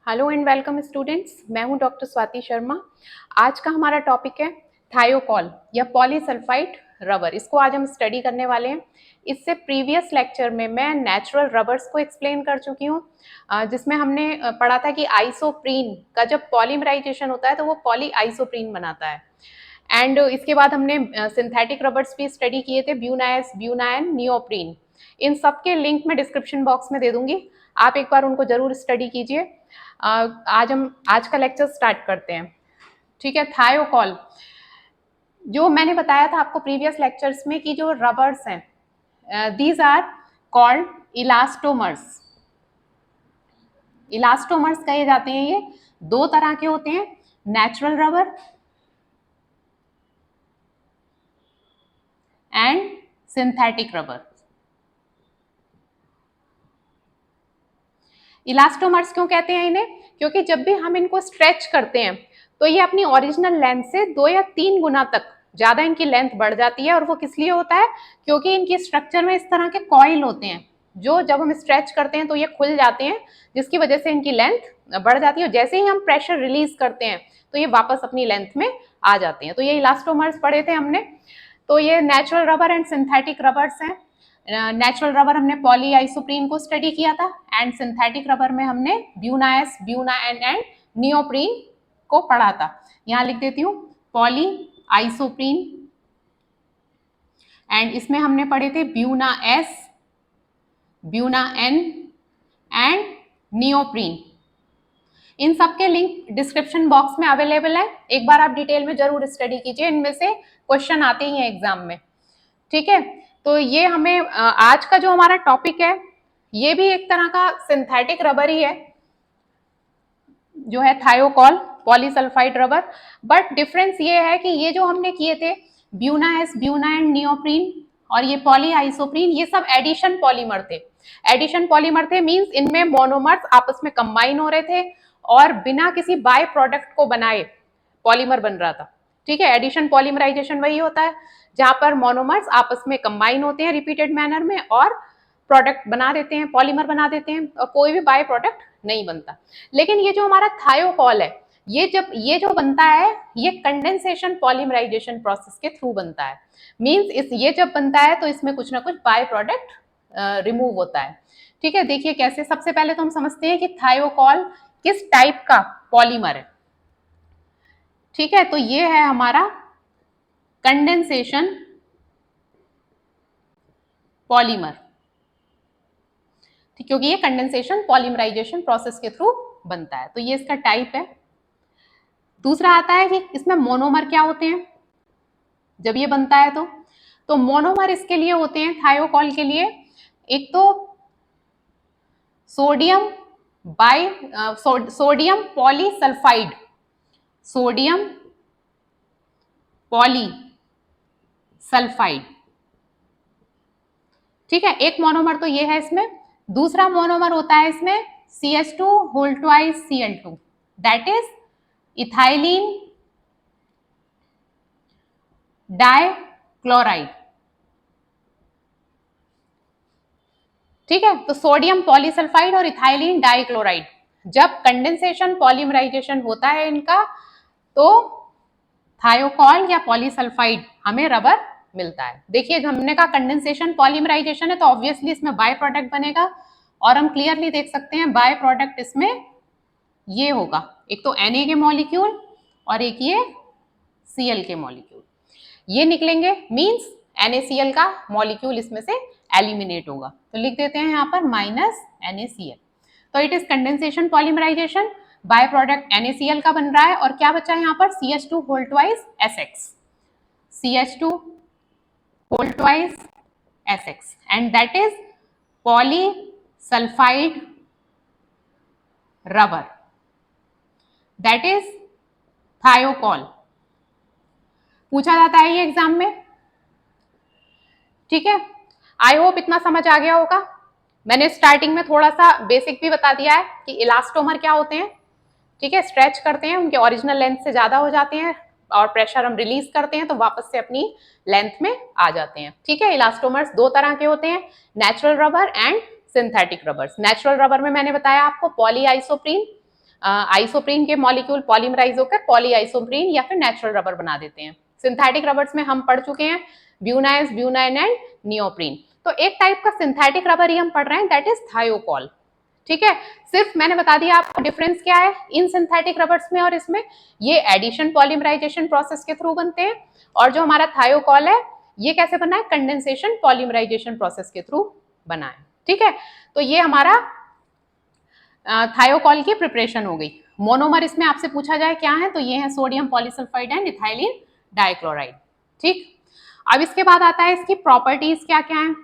Hello and welcome students, मैं हूं doctor Swati Sharma. आज का हमारा टॉपिक है थायोकॉल या पॉलीसल्फाइड रबर। इसको आज हम स्टडी करने वाले हैं। इससे प्रीवियस लेक्चर में मैं नेचुरल रबर्स को एक्सप्लेन कर चुकी हूँ, जिसमें हमने पढ़ा था कि आइसोप्रीन का जब पॉलीमराइजेशन होता है तो वो पॉली आइसोप्रीन बनाता है। एंड इसके बाद हमने सिंथेटिक रबर्स भी स्टडी किए थे, ब्यूनाइस, ब्यूनाइन, नियोप्रीन। इन सब के लिंक मैं डिस्क्रिप्शन बॉक्स में दे दूंगी, आप एक बार उनको जरूर स्टडी कीजिए। आज का लेक्चर स्टार्ट करते हैं। ठीक है, थायोकॉल जो मैंने बताया था आपको प्रीवियस लेक्चर्स में कि जो रबर्स हैं, these are called elastomers. Elastomers कहे जाते हैं। ये दो तरह के होते हैं, natural rubber and synthetic rubber. Elastomers क्यों कहते हैं इन्हें? क्योंकि जब भी हम इनको स्ट्रेच करते हैं तो ये अपनी ओरिजिनल लेंथ से 2 या 3 गुना तक ज्यादा इनकी लेंथ बढ़ जाती है। और वो किस लिए होता है? क्योंकि इनकी स्ट्रक्चर में इस तरह के कॉइल होते हैं जो जब हम स्ट्रेच करते हैं तो ये खुल जाते हैं, जिसकी वजह से इनकी लेंथ बढ़ जाती है। और जैसे ही हम प्रेशर रिलीज करते हैं तो ये वापस अपनी लेंथ में आ जाते हैं। तो ये इलास्टोमर्स पढ़े थे हमने। तो ये natural rubber and synthetic rubbers हैं। नेचुरल रबर हमने पॉली आइसोप्रीन को स्टडी किया था एंड सिंथेटिक रबर में हमने ब्यूनाइस, ब्यूनाइन एंड नियोप्रीन को पढ़ा था। यहां लिख देती हूँ पॉली आइसोप्रीन। एंड इसमें हमने पढ़े थे Buna S, Buna N and neoprene. इन सब के लिंक डिस्क्रिप्शन बॉक्स में अवेलेबल है, एक बार आप डिटेल में जरूर स्टडी कीजिए, इनमें से क्वेश्चन आते ही हैं एग्जाम में। ठीक है, तो ये हमें आज का जो हमारा टॉपिक है ये भी एक तरह का सिंथेटिक रबर ही है, जो है थायोकॉल पॉलीसल्फाइड रबर। बट डिफरेंस ये है कि ये जो हमने किए थे Buna S, Buena and neoprene और ये पॉली आइसोप्रीन, ये सब एडिशन पॉलीमर थे। एडिशन पॉलीमर थे मींस इनमें मोनोमर्स आपस में कंबाइन हो रहे थे और बिना किसी बाय प्रोडक्ट को बनाए पॉलीमर बन रहा था। ठीक है, एडिशन पॉलीमराइजेशन वही होता है जहां पर मोनोमर्स आपस में कंबाइन होते हैं रिपीटेड मैनर में और प्रोडक्ट बना देते हैं, पॉलीमर बना देते हैं, और कोई भी बाय प्रोडक्ट नहीं बनता। लेकिन ये जो हमारा थायोकॉल है, ये जो बनता है ये कंडेंसेशन पॉलीमराइजेशन प्रोसेस के थ्रू बनता है। मींस इस ये जब बनता है तो इसमें कुछ ना कुछ बाय प्रोडक्ट रिमूव होता है। ठीक है, देखिए कैसे। सबसे पहले तो हम समझते हैं कि थायोकॉल किस टाइप का पॉलीमर है। ठीक है, तो ये है हमारा कंडेंसेशन पॉलीमर, क्योंकि ये कंडेंसेशन पॉलीमराइजेशन प्रोसेस के थ्रू बनता है। तो ये इसका टाइप है। दूसरा आता है कि इसमें मोनोमर क्या होते हैं जब ये बनता है तो मोनोमर इसके लिए होते हैं थायोकॉल के लिए, एक तो sodium sodium polysulphide, sodium polysulphide. ठीक है, एक मोनोमर तो ये है इसमें। दूसरा मोनोमर होता है इसमें CH2 whole twice Cl2, that is ethylene dichloride. ठीक है, तो सोडियम पॉलीसल्फाइड और इथाइलिन डाइक्लोराइड, जब कंडेंसेशन पॉलीमराइजेशन होता है इनका तो थायोकॉल या पॉलीसल्फाइड हमें रबर मिलता है। देखिए, हमने कहा कंडेंसेशन पॉलीमराइजेशन है तो ऑब्वियसली इसमें बाय प्रोडक्ट बनेगा और हम क्लियरली देख सकते हैं बाय प्रोडक्ट इसमें ये होगा, एक तो Na के मॉलिक्यूल और एक ये Cl के मॉलिक्यूल, ये निकलेंगे। मींस NaCl का मॉलिक्यूल इसमें से एलिमिनेट होगा। तो लिख देते हैं यहाँ पर -NaCl। तो it is condensation polymerisation, by product NaCl का बन रहा है और क्या बचा है यहाँ पर CH2 whole twice Sx, CH2 whole twice Sx and that is polysulfide rubber, that is Thiokol. पूछा जाता है ये एग्जाम में। ठीक है, आई होप इतना समझ आ गया होगा। मैंने स्टार्टिंग में थोड़ा सा बेसिक भी बता दिया है कि इलास्टोमर क्या होते हैं। ठीक है, स्ट्रेच करते हैं, उनके ओरिजिनल लेंथ से ज्यादा हो जाते हैं और प्रेशर हम रिलीज करते हैं तो वापस से अपनी लेंथ में आ जाते हैं। ठीक है, इलास्टोमर्स दो तरह के होते हैं, natural rubber and synthetic rubbers. Natural rubber में मैंने बताया आपको पॉली आइसोप्रीन, आइसोप्रीन के मॉलिक्यूल पॉलीमराइज होकर पॉली आइसोप्रीन या फिर नेचुरल रबर बना देते हैं। सिंथेटिक रबर्स में हम पढ़ चुके हैं ब्यूनाइस, ब्यूनाइन एंड नियोप्रीन। तो एक टाइप का सिंथेटिक रबर ही हम पढ़ रहे हैं, दैट इज थायोकॉल। ठीक है, सिर्फ मैंने बता दिया आपको डिफरेंस क्या है इन सिंथेटिक रबर्स में और इसमें। ये एडिशन पॉलीमराइजेशन प्रोसेस के थ्रू बनते हैं, और जो हमारा थायोकॉल है ये कैसे बना है, कंडेंसेशन पॉलीमराइजेशन प्रोसेस के थ्रू बना है। ठीक है, तो ये हमारा थायोकॉल की प्रिपरेशन हो गई। मोनोमर इसमें आपसे पूछा जाए क्या है, तो ये है sodium polysulphide and ethylene dichloride. ठीक, अब इसके बाद आता है इसकी प्रॉपर्टीज क्या क्या है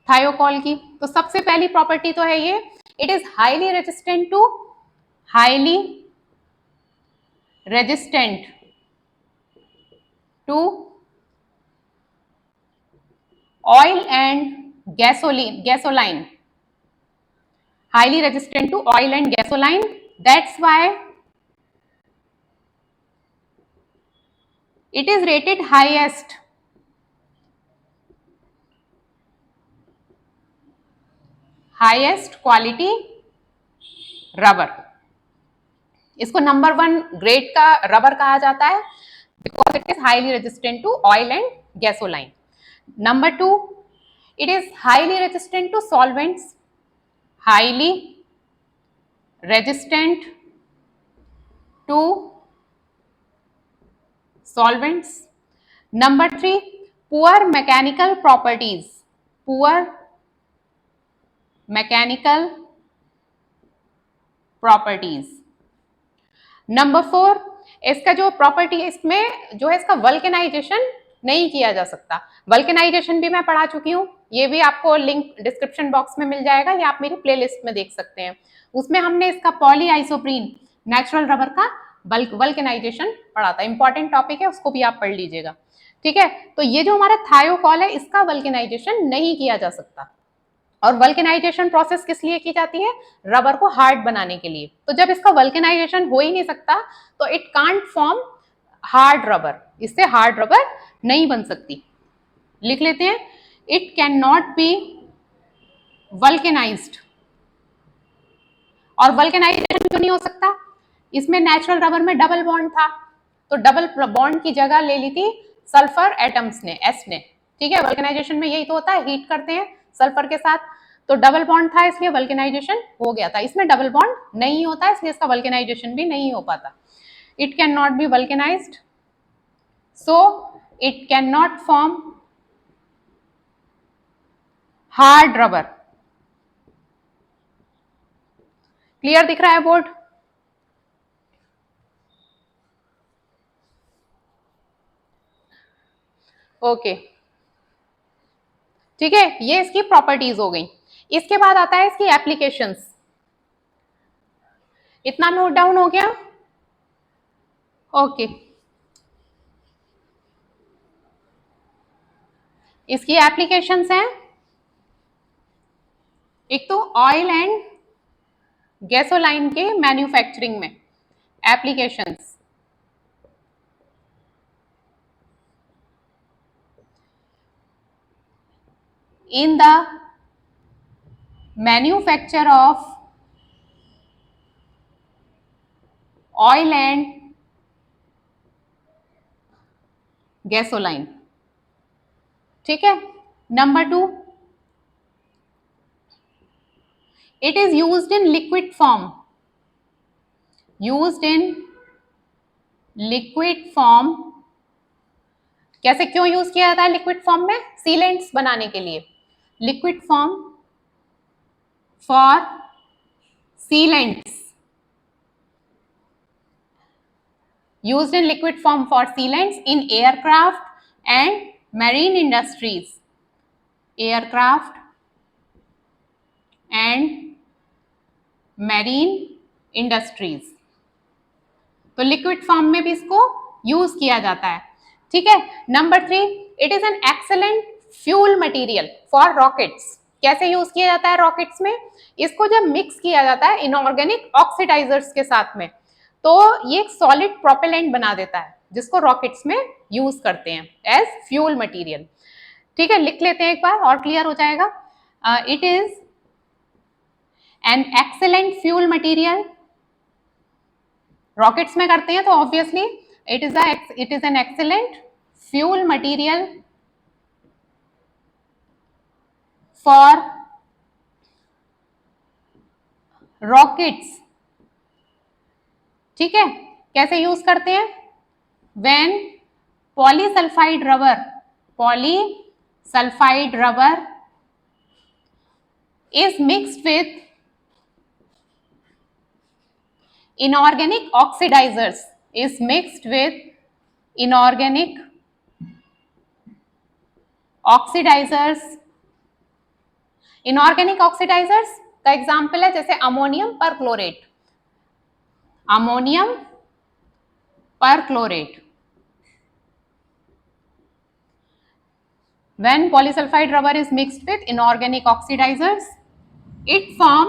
थायोकॉल की। तो सबसे पहली प्रॉपर्टी तो है ये, it is highly resistant to oil and gasoline, highly resistant to oil and gasoline. That's why it is rated highest quality rubber. इसको नंबर 1 ग्रेड का रबर कहा जाता है because it is highly resistant to oil and gasoline. Number 2, it is highly resistant to solvents, highly resistant to solvents. Number 3, poor mechanical properties, poor mechanical properties. Number 4, इसका जो property इसमें जो है इसका वल्केनाइजेशन नहीं किया जा सकता। वल्केनाइजेशन भी मैं पढ़ा चुकी हूँ, ये भी आपको लिंक डिस्क्रिप्शन बॉक्स में मिल जाएगा या आप मेरी प्लेलिस्ट में देख सकते हैं। उसमें हमने इसका पॉली आइसोप्रीन नेचुरल रबर का वल्केनाइजेशन पढ़ा था, इंपॉर्टेंट टॉपिक है, उसको भी आप पढ़ लीजिएगा। ठीक है, तो ये जो हमारा थायोकॉल है इसका वल्केनाइजेशन नहीं किया जा सकता। और वल्केनाइजेशन प्रोसेस किस लिए की जाती है, रबर को हार्ड बनाने के लिए। तो जब इसका वल्केनाइजेशन हो ही नहीं सकता तो it can't form hard rubber, इससे हार्ड रबर नहीं बन सकती। लिख लेते हैं, it can not be vulcanised. और वल्केनाइजेशन क्यों नहीं हो सकता, इसमें नेचुरल रबर में डबल बॉन्ड था, तो डबल बॉन्ड की जगह ले ली थी सल्फर एटम्स ने, एस ने। ठीक है, वल्केनाइजेशन में यही तो होता है, हीट करते हैं सल्फर के साथ, तो डबल बॉन्ड था इसलिए वल्केनाइजेशन हो गया था। इसमें डबल बॉन्ड नहीं होता इसलिए इसका वल्केनाइजेशन भी नहीं हो पाता। It can not be vulcanised, so it can not form hard rubber. Clear दिख रहा है बोर्ड? ओके, ठीक है, ये इसकी प्रॉपर्टीज हो गई। इसके बाद आता है इसकी एप्लीकेशंस। इतना नोट डाउन हो गया? ओके, इसकी एप्लीकेशंस हैं, एक तो ऑयल एंड गैसोलाइन के मैन्युफैक्चरिंग में applications, in the manufacture of oil and gasoline। ठीक है, number 2, it is used in liquid form, used in liquid form। कैसे, क्यों यूज किया जाता है लिक्विड फॉर्म में, सीलेंट्स बनाने के लिए। Liquid form for sealants, used in liquid form for sealants in aircraft and marine industries, aircraft and marine industries। तो लिक्विड फॉर्म में भी इसको यूज किया जाता है। ठीक है, number 3, it is an excellent fuel material for rockets. कैसे यूज किया जाता है रॉकेट्स में, इसको जब मिक्स किया जाता है इनऑर्गेनिक ऑक्सीडाइजर्स के साथ में, तो ये एक सॉलिड प्रोपेलेंट बना देता है जिसको रॉकेट्स में यूज करते हैं एज फ्यूल मटेरियल। ठीक है, लिख लेते हैं एक बार और क्लियर हो जाएगा। It is an excellent fuel material, rockets में करते हैं तो obviously it is an excellent fuel material for rockets. ठीक है, कैसे यूज करते हैं? When polysulfide rubber is mixed with inorganic oxidizers, inorganic oxidizers का एग्जाम्पल है जैसे ammonium perchlorate. When polysulfide rubber is mixed with inorganic oxidizers, it form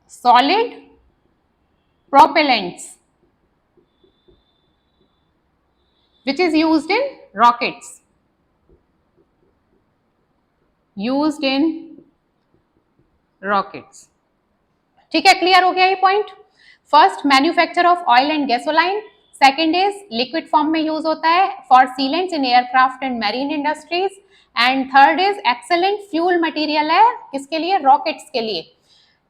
solid propellants which is used in rockets. ठीक है, clear हो गया ये point. First, manufacture of oil and gasoline. Second is liquid form में use होता है for sealants in aircraft and marine industries. And third is excellent fuel material है, किसके लिए? रॉकेट्स के लिए।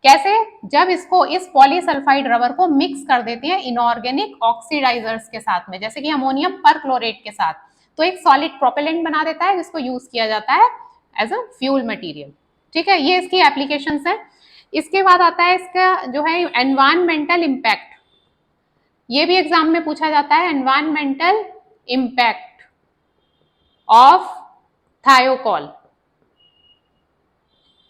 कैसे? जब इसको इस पॉलीसल्फाइड रबर को मिक्स कर देते हैं इनऑर्गेनिक ऑक्सीडाइजर्स के साथ में, जैसे कि अमोनियम परक्लोरेट के साथ, तो एक सॉलिड प्रोपेलेंट बना देता है जिसको यूज किया जाता है एज अ फ्यूल मटेरियल। ठीक है, ये इसकी एप्लीकेशंस है। इसके बाद आता है इसका जो है एनवायरमेंटल इम्पैक्ट। ये भी एग्जाम में पूछा जाता है, एनवायरमेंटल इम्पैक्ट ऑफ थायोकॉल।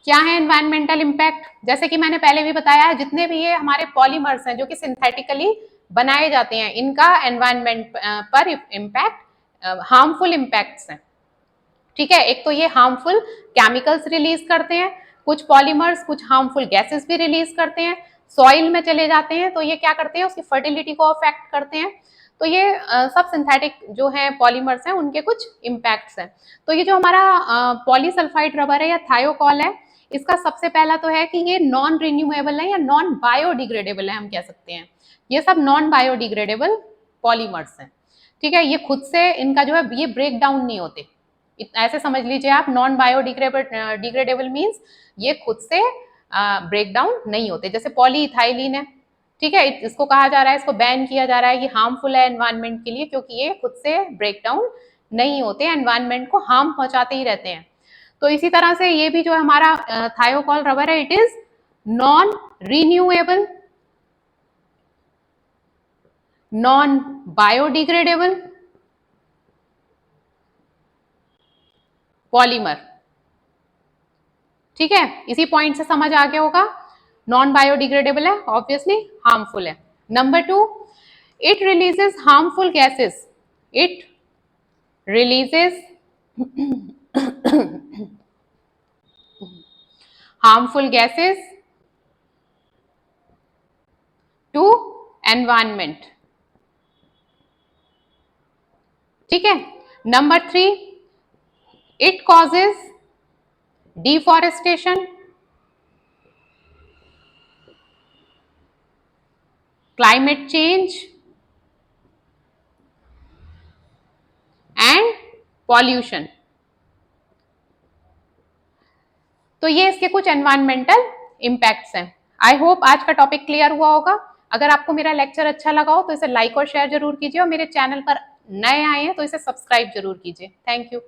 क्या है एनवायरमेंटल इम्पैक्ट? जैसे कि मैंने पहले भी बताया है, जितने भी ये हमारे पॉलीमर्स हैं जो कि सिंथेटिकली बनाए जाते हैं, इनका एनवायरमेंट पर इम्पैक्ट हार्मफुल इम्पैक्ट्स हैं। ठीक है, एक तो ये हार्मफुल केमिकल्स रिलीज करते हैं, कुछ पॉलीमर्स कुछ हार्मफुल गैसेस भी रिलीज करते हैं, सॉइल में चले जाते हैं तो ये क्या करते हैं? उसकी फर्टिलिटी को अफेक्ट करते हैं। तो ये सब सिंथेटिक जो है पॉलीमर्स हैं उनके कुछ इम्पैक्ट्स हैं। तो ये जो हमारा पॉलीसल्फाइड रबर है या थायोकॉल है, इसका सबसे पहला तो है कि ये नॉन रिन्यूएबल है या नॉन बायोडिग्रेडेबल है, हम कह सकते हैं। ये सब नॉन बायोडिग्रेडेबल पॉलीमर्स हैं। ठीक है, ये खुद से इनका जो है ये ब्रेक डाउन नहीं होते, ऐसे समझ लीजिए आप। नॉन बायोडिग्रेडेबल मीन्स ये खुद से ब्रेक डाउन नहीं होते, जैसे पॉलीइथाइलिन है। ठीक है, इसको कहा जा रहा है, इसको बैन किया जा रहा है, ये हार्मफुल है एनवायरनमेंट के लिए क्योंकि ये खुद से ब्रेक डाउन नहीं होते, एनवायरनमेंट को हार्म पहुंचाते ही रहते हैं। तो इसी तरह से ये भी जो हमारा थायोकॉल रबर है, it is non renewable, non biodegradable polymer. ठीक है, इसी पॉइंट से समझ आ गया होगा। नॉन बायोडिग्रेडेबल है, ऑब्वियसली हार्मफुल है। Number 2, it releases harmful gases. It releases harmful gases to environment। ठीक है, number 3, it causes deforestation, climate change and pollution। तो ये इसके कुछ एनवायरमेंटल इम्पैक्ट्स हैं। आई होप आज का टॉपिक क्लियर हुआ होगा। अगर आपको मेरा लेक्चर अच्छा लगा हो तो इसे लाइक और शेयर जरूर कीजिए, और मेरे चैनल पर नए आए हैं तो इसे सब्सक्राइब जरूर कीजिए। Thank you.